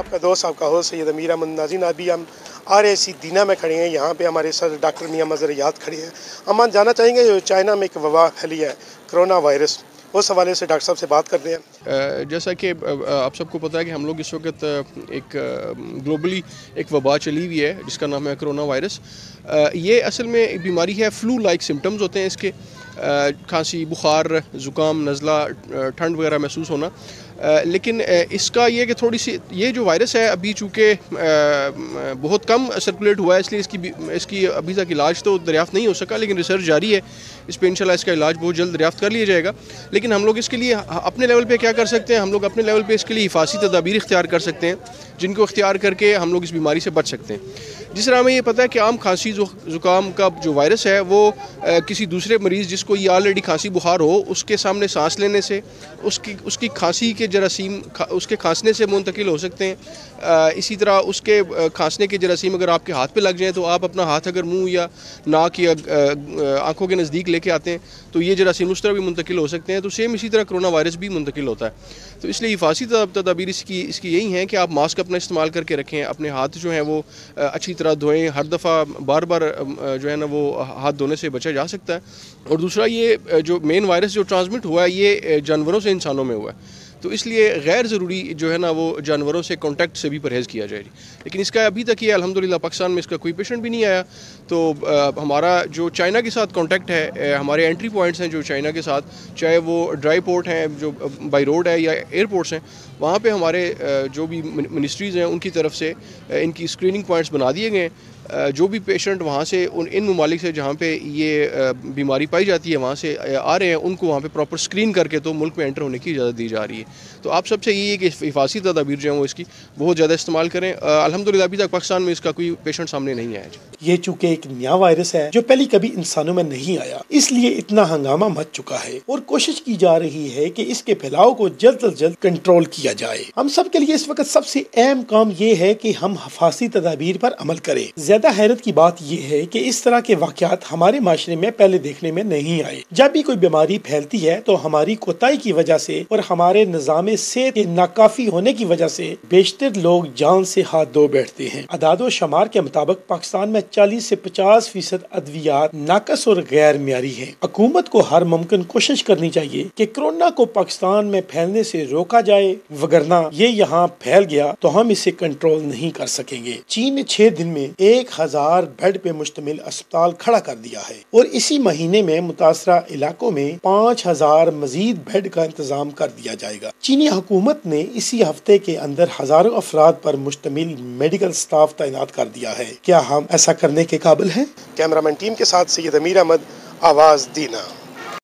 आपका दोस्त आपका होस्ट सैयद अमीर अहमद नाज़रीन। अभी हम RAC दीना में खड़े हैं। यहाँ पे हमारे सर डॉक्टर मियां मज़हर याद खड़े हैं। हम जानना चाहेंगे जो चाइना में एक वबा फैली है कोरोना वायरस, उस हवाले से डॉक्टर साहब से बात करते हैं। जैसा कि आप सबको पता है कि हम लोग इस वक्त एक ग्लोबली एक वबा चली हुई है जिसका नाम है कोरोना वायरस। ये असल में एक बीमारी है, फ्लू लाइक सिम्टम्स होते हैं इसके, खांसी, बुखार, ज़ुकाम, नज़ला, ठंड वगैरह महसूस होना। लेकिन इसका ये कि थोड़ी सी ये जो वायरस है अभी चूँकि बहुत कम सर्कुलेट हुआ है, इसलिए इसकी अभी तक इलाज तो दरियाफ़्त नहीं हो सका, लेकिन रिसर्च जारी है। इस पर इंशाल्लाह इसका इलाज बहुत जल्द दरियाफ़्त कर लिया जाएगा। लेकिन हम लोग इसके लिए अपने लेवल पे क्या कर सकते हैं, हम लोग अपने लेवल पे इसके लिए हिफाज़ती तदाबीर इख्तियार कर सकते हैं, जिनको इख्तियार करके हम लोग इस बीमारी से बच सकते हैं। जिस तरह हमें ये पता है कि आम खांसी ज़ुकाम का जो वायरस है वो किसी दूसरे मरीज़ जिसको ये ऑलरेडी खांसी बुखार हो उसके सामने सांस लेने से उसकी खांसी के जरासीम उसके खांसने से मुंतकिल हो सकते हैं। इसी तरह उसके खांसने के जरासीम अगर आपके हाथ पे लग जाएं तो आप अपना हाथ अगर मुंह या नाक या आंखों के नज़दीक लेके आते हैं तो ये जरासीम उस तरह भी मुंतकिल हो सकते हैं। तो सेम इसी तरह कोरोना वायरस भी मुंतकिल होता है। तो इसलिए हिफाज़ती तदाबीर इसकी यही है कि आप मास्क अपना इस्तेमाल करके रखें, अपने हाथ जो हैं वो अच्छी तरह धोएं, हर दफ़ा बार बार जो है ना वो हाथ धोने से बचा जा सकता है। और दूसरा ये जो मेन वायरस जो ट्रांसमिट हुआ है ये जानवरों से इंसानों में हुआ है, तो इसलिए गैर ज़रूरी जो है ना वो जानवरों से कांटेक्ट से भी परहेज़ किया जाए। लेकिन इसका अभी तक ये अल्हम्दुलिल्लाह पाकिस्तान में इसका कोई पेशेंट भी नहीं आया। तो हमारा जो चाइना के साथ कांटेक्ट है, हमारे एंट्री पॉइंट्स हैं जो चाइना के साथ, चाहे वो ड्राई पोर्ट हैं जो बाई रोड है या एयरपोर्ट्स हैं, वहाँ पे हमारे जो भी मिनिस्ट्रीज़ हैं उनकी तरफ से इनकी स्क्रीनिंग पॉइंट्स बना दिए गए हैं। जो भी पेशेंट वहाँ से इन ममालिक से जहाँ पे ये बीमारी पाई जाती है वहाँ से आ रहे हैं, उनको वहाँ पे प्रॉपर स्क्रीन करके तो मुल्क में एंटर होने की इजाज़त दी जा रही है। तो आप सबसे यही है कि हिफाज़ती तदाबीर जो हैं वो इसकी बहुत ज़्यादा इस्तेमाल करें। अल्हम्दुलिल्लाह अभी तक पाकिस्तान में इसका कोई पेशेंट सामने नहीं आया। ये चूँकि एक नया वायरस है जो पहले कभी इंसानों में नहीं आया, इसलिए इतना हंगामा मच चुका है और कोशिश की जा रही है कि इसके फैलाव को जल्द से जल्द कंट्रोल किया जाए। हम सब के लिए इस वक्त सबसे अहम काम ये है कि हम हिफाज़ती तदाबीर पर अमल करें। ज्यादा हैरत की बात यह है कि इस तरह के वाक़यात हमारे माशरे में पहले देखने में नहीं आए। जब भी कोई बीमारी फैलती है तो हमारी कोताही की वजह से और हमारे निज़ाम सेहत के नाकाफी होने की वजह से बेशतर लोग जान से हाथ धो बैठते हैं। अदादो शमार के मुताबिक पाकिस्तान में 40 से 50% अद्वियात नाकस और गैर मियारी है। हुकूमत को हर मुमकिन कोशिश करनी चाहिए कि कोरोना को पाकिस्तान में फैलने से रोका जाए, वगरना ये यहाँ फैल गया तो हम इसे कंट्रोल नहीं कर सकेंगे। चीन ने 6 दिन में 1000 बेड पे मुश्तमिल अस्पताल खड़ा कर दिया है और इसी महीने में मुतासरा इलाकों में 5000 मजीद बेड का इंतजाम कर दिया जाएगा। चीनी हुकूमत ने इसी हफ्ते के अंदर हजारों अफराद पर मुश्तमिल मेडिकल स्टाफ तैनात कर दिया है। क्या हम ऐसा करने के काबिल हैं? कैमरामैन टीम के साथ सैयद अमीर अहमद, आवाज़ दीना।